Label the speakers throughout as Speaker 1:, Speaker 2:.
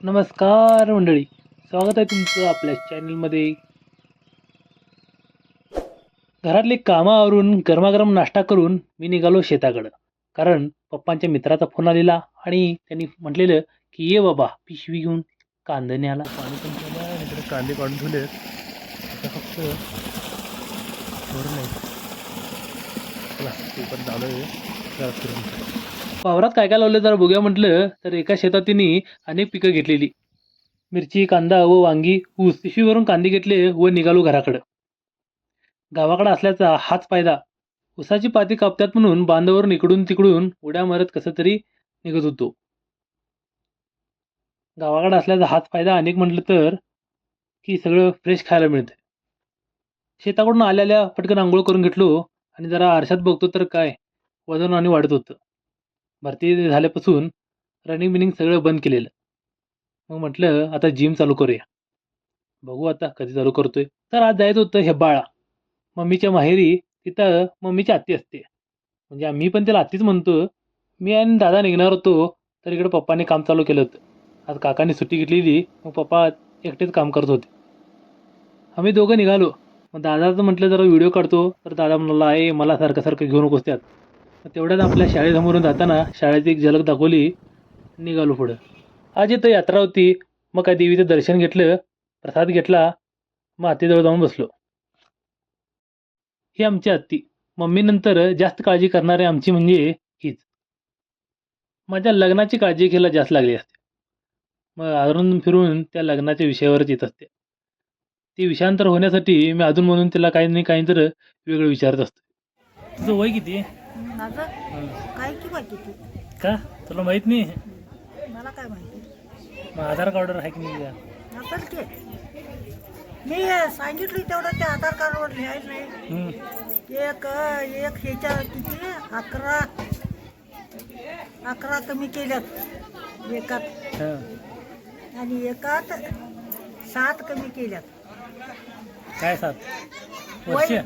Speaker 1: नमस्कार मंडळी, स्वागत आहे तुमचं आपल्या चॅनलमध्ये. घरातली कामं आवरून गरमागरम नाश्ता करून मी निघालो शेताकडं. कारण पप्पांच्या मित्राचा फोन आलेला आणि त्यांनी म्हटलेलं की ये बाबा पिशवी घेऊन कांदा न्यायला. पाणी पण ठेवलं आणि इकडे कांदे काढून ठेवले. आता फक्त भरून नाही. चला ते पण चालू आहे जरा फिरून. वावरात काय काय लावलं जरा बघूया म्हटलं तर एका शेतात त्यांनी अनेक पिकं घेतलेली. मिरची, कांदा व वांगी, ऊस पिशवीवरून कांदे घेतले व निघालो घराकडं. गावाकडे असल्याचा हाच फायदा. ऊसाची पाती कापतात म्हणून बांधावरून इकडून तिकडून उड्या मारत कसं तरी निघत होतो. गावाकडे असल्याचा हाच फायदा अनेक म्हटलं तर की सगळं फ्रेश खायला मिळतं. शेताकडून आल्याल्या पटकन आंघोळ करून घेतलो आणि जरा आरशात बघतो तर काय वजन आणि वाढत होतं. भरती झाल्यापासून रनिंग बिनिंग सगळं बंद केलेलं. मग म्हटलं आता जिम चालू करूया. बघू आता कधी चालू करतोय. तर आज जायचं होतं हेब्बाळा मम्मीच्या माहेरी. तिथं मम्मीची आत्ती असते. म्हणजे मी पण त्याला आत्तीच म्हणतो. मी आणि दादा निघणार होतो तर इकडे पप्पाने काम चालू केलं होतं. आज काकाने सुट्टी घेतलेली, मग पप्पा एकटेच काम करत होते. आम्ही दोघं निघालो. मग दादाचं म्हटलं जरा व्हिडिओ काढतो तर दादा म्हणाला आहे मला सारखं सारखं घेऊ नकोस त्यात. मग तेवढ्यात आपल्या शाळेसमोरून जाताना शाळेची एक झलक दाखवली. निघालो पुढं. आज इथं यात्रा होती. मग काय देवीचं दर्शन घेतलं, प्रसाद घेतला, मग आत्तीजवळ जाऊन बसलो. ही आमची आत्ती. मम्मीनंतर जास्त काळजी करणारी आमची म्हणजे हीच. माझ्या लग्नाची काळजी घ्यायला जास्त लागली असते. मग आवरून फिरून त्या लग्नाच्या विषयावरच येत असते. ती विषयांतर होण्यासाठी मी अधूनमधून तिला काही नाही काही तर वेगळं विचारत असतो. तुझं वय किती आहे?
Speaker 2: माझं
Speaker 1: हं.
Speaker 2: काय की बाकी तू
Speaker 1: का तुला माहित नाही?
Speaker 2: मला काय माहिती
Speaker 1: मग आधार कार्डवर आहे की नाही?
Speaker 2: असेल की मी सांगितलं तेवढं ते आधार कार्डवर लिहायचं नाही.
Speaker 1: हं.
Speaker 2: एक एक ह्याच्या किती 11 कमी केल्यात एकात
Speaker 1: हं.
Speaker 2: आणि एकात 7 कमी केल्यात.
Speaker 1: काय सात वर्ष?
Speaker 2: वय.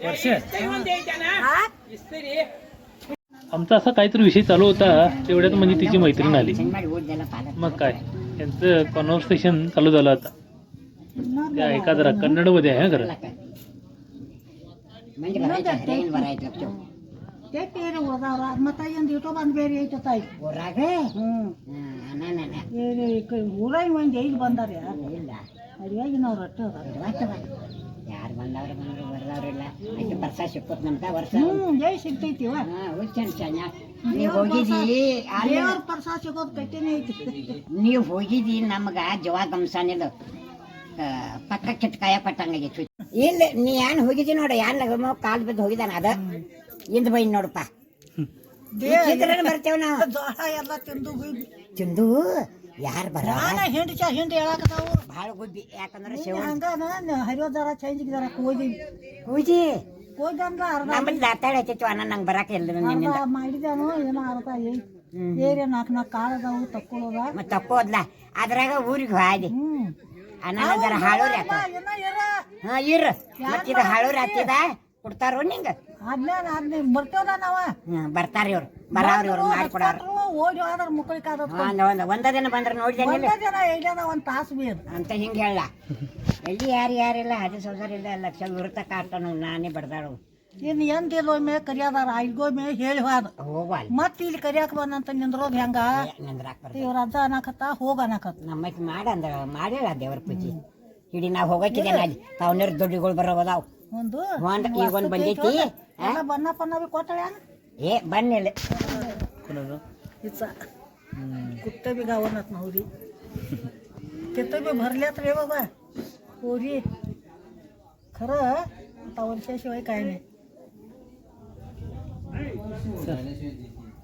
Speaker 1: वर्ष
Speaker 2: हा?
Speaker 1: आमचा असा काहीतरी विषय चालू होता. तेवढ्यात म्हणजे तिची मैत्रीण आली. मग काय त्यांचं कॉन्व्हर्सेशन चालू झालं आता. त्या ऐका जरा कन्नडमध्ये आहे खरं.
Speaker 2: ते పేరు మతాయింది ఇటో బంద్ ಬೇರೆ ಐತತಾಯಿ ಊರಾಯಿ ಮಂದಿ ಐದು ಬಂದಾರ ಅಡಿಯಾಗಿ ನಾವು ರೊಟ್ಟಿ
Speaker 3: ಯಾರು ಬಂದವ್ರು ಬಂದ್ರು ಬರ್ದವ್ರಿಲ್ಲ ಆಯ್ತು ವರ್ಷ ಸಿಕ್ಕತ್ ನಮ್ಗ ವರ್ಷ
Speaker 2: ಜೈ ಸಿಗ್ತೈತಿವ
Speaker 3: ನೀವು ಹೋಗಿದಿ
Speaker 2: ದೇವ್ರ ಪರ್ಸ ಸಿಗೋದು ಕಟ್ಟಿನೇ ಐತಿ.
Speaker 3: ನೀವು ಹೋಗಿದಿ ನಮ್ಗ ಜವಾ ಗಮಸಾನಿಲ್ಲ ಪಕ್ಕ ಕಿಟ್ಕಾಯ ಪಟ್ಟಂಗಾಗಿತ್ತು. ಇಲ್ಲ ನೀ ಏನ್ ಹೋಗಿದಿ ನೋಡ ಯಾನ್ ಕಾಲ್ ಬಿದ್ದು ಹೋಗಿದಾನ ಅದ ಇಂದ ಬೈ ನೋಡಪ್ಪ ಬರ್ತೇವ ನಾವು
Speaker 2: ಜೋಳ ಎಲ್ಲ ತಿಂದು ಗುಬ್ಬಿ
Speaker 3: ತಿಂದು ಯಾರು ಬರ
Speaker 2: ಹಿಂಡಿ ಹೇಳಾಕತ್ತಾವು
Speaker 3: ಭಾಳ ಗುಬ್ಬಿ ಯಾಕಂದ್ರೆ
Speaker 2: ಹಂಗ ಹರಿಯೋದಾರ ಚೇಂಜ್ ಜರ ಕೋದಿ
Speaker 3: ಹೋಗಿ
Speaker 2: ಕೋದಿ ಅಂದ್ರ ಅರ್ಧ
Speaker 3: ನಮ್ಮಲ್ಲಿ ದಾತಾಳ ಹತ್ತಿತ್ತು ಅನ್ನ ನಂಗೆ ಬರಾಕ ಇಲ್ಲ ನಿನ್ನಿಂದ
Speaker 2: ಮಾಡಿದಾನು ಏನೋ ಅರ್ಧ ಏರಿಯ 4 ಕಾಳು ಅದಾವು ತಕ್ಕೊಳ್ಳೋದ
Speaker 3: ಮತ್ತೆ ತಕ್ಕೋದ್ಲ ಅದ್ರಾಗ ಊರಿಗೆ ಹಾದಿ ಅನ್ನ ಜರ ಹಾಳೋರಿ ಹಾಕ ಹಾ ಇರ್ ಮತ್ತಿದ ಹಾಳೋರಿ ಹತ್ತಿದ ಕೊಡ್ತಾರೋ ನಿಂಗ
Speaker 2: ಆದ್ಮೇಲೆ ಬರ್ತೇವಲ್ಲ ನಾವ
Speaker 3: ಬರ್ತಾರ ಇವ್ರು ಬರಾವ್ರಿ ಇವ್ರು ಮಾಡ್ಕೊಡಾರ
Speaker 2: ಓಡಿ ಹೋದ್ರ ಮುಕ್ಕಳಿಕಾದ
Speaker 3: ಒಂದ ದಿನ ಬಂದ್ರ ನೋಡಿದೇನಿಲ್ಲ
Speaker 2: ಜನ ಐದನ ಒಂದ್ ತಾಸು ಬೀರ್
Speaker 3: ಅಂತ ಹಿಂಗ ಹೇಳ ಎಲ್ಲಿ ಯಾರಿಲ್ಲ ಹದಿ ಸಂಸಾರ ಇಲ್ಲ ಲಕ್ಷ ವಿರುತ್ತ ಕಾಡ್ತಾನ ನಾನೇ ಬಡ್ದಾಳು
Speaker 2: ಇನ್ ಎಂದಿಲ್ಲ ಒಮ್ಮೆ ಕರಿಯಾದಾರ ಐಗೊಮ್ಮೆ ಹೇಳಿ ಹೋದ
Speaker 3: ಹೋಗಲ್ಲ
Speaker 2: ಮತ್ ಇಲ್ಲಿ ಕರಿಯಾಕ ಬಂದಂತ ನಿಂದ್ರೋದ್ ಹೆಂಗ
Speaker 3: ನಿಂದ್ರಾಕ್ ಬರ್ದ
Speaker 2: ಇವ್ರ ಅಜ್ಜ ಅನ್ನಕತ್ತ ಹೋಗ ಅನ್ನಕತ್ತ
Speaker 3: ನಮ್ಮಕ್ಕಿ ಮಾಡಂದ್ರ ಮಾಡಿಲ್ಲ ದೇವ್ರ ಪೂಜೆ ಇಡೀ ನಾವ್ ಹೋಗಕ್ಕಿದೆ ಅಲ್ಲಿ ತಾವ್ನೀರ್ ದೊಡ್ಡಿಗಳು ಬರೋದಾವ್
Speaker 2: ಒಂದು
Speaker 3: ಈಗ ಒಂದ್ ಬಂದೈತಿ
Speaker 2: ಎಲ್ಲ ಬಣ್ಣ ಪಣ್ಣ ಬಿ ಕೊಟ್ಟಳೆ
Speaker 3: ಏ ಬನ್ನಿಲ್ಲ
Speaker 2: इचा कुठं बी गावात नव्हती तिथं बी भरल्यात रे बाबा पोरी खरं आता वर्षाशिवाय काय नाही.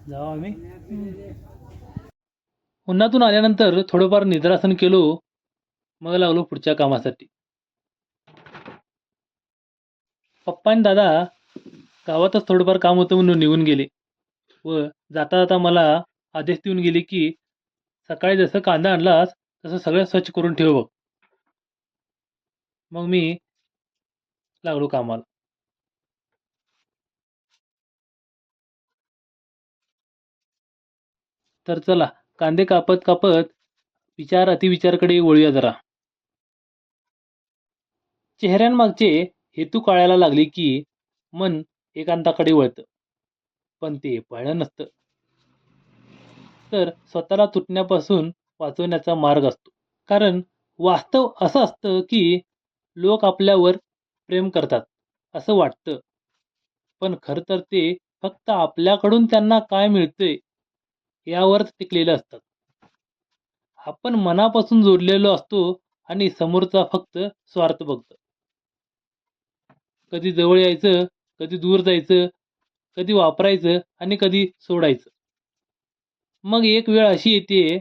Speaker 1: जाऊ आम्ही. उन्हातून आल्यानंतर थोडंफार निद्रासन केलो. मग लागलो पुढच्या कामासाठी. पप्पा आणि दादा गावातच थोडंफार काम होतं म्हणून निघून गेले व जाता जाता मला आदेश देऊन गेले की सकाळी जसं कांदा आणलास तसं सगळं स्वच्छ करून ठेव बघ. मग मी लागलो कामाला. तर चला कांदे कापत कापत विचार अतिविचारकडे वळूया जरा. चेहऱ्यांमागचे हेतू कळायला लागले की मन एकांताकडे वळतं. पण ते पळणं नसतं, तर स्वतःला तुटण्यापासून वाचवण्याचा मार्ग असतो. कारण वास्तव असं असतं की लोक आपल्यावर प्रेम करतात असं वाटतं, पण खरं तर ते फक्त आपल्याकडून त्यांना काय मिळतंय यावरच टिकलेलं असतात. आपण मनापासून जोडलेलो असतो आणि समोरचा फक्त स्वार्थ बघतो. कधी जवळ यायचं, कधी दूर जायचं, कधी वापरायचं आणि कधी सोडायचं. मग एक वेळ अशी येते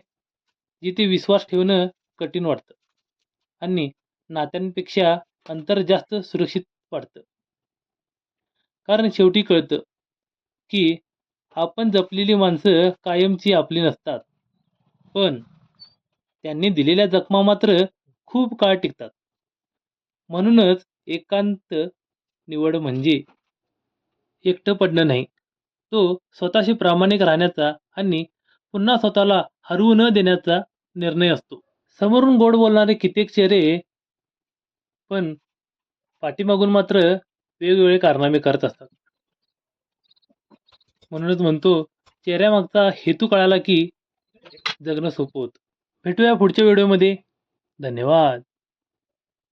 Speaker 1: जिथे विश्वास ठेवणं कठीण वाटतं आणि नात्यांपेक्षा अंतर जास्त सुरक्षित वाटतं. कारण शेवटी कळतं की आपण जपलेली माणसं कायमची आपली नसतात, पण त्यांनी दिलेल्या जखमा मात्र खूप काळ टिकतात. म्हणूनच एकांत निवड म्हणजे एकटं पडणं नाही, तो स्वतःशी प्रामाणिक राहण्याचा आणि पुन्हा स्वतःला हरवू न देण्याचा निर्णय असतो. समोरून गोड बोलणारे कित्येक चेहरे पण पाठीमागून मात्र वेगवेगळे कारनामे करत असतात. म्हणूनच म्हणतो, चेहऱ्यामागचा हेतू कळाला की जगणं सोपं होतं. भेटूया पुढच्या व्हिडिओमध्ये. धन्यवाद.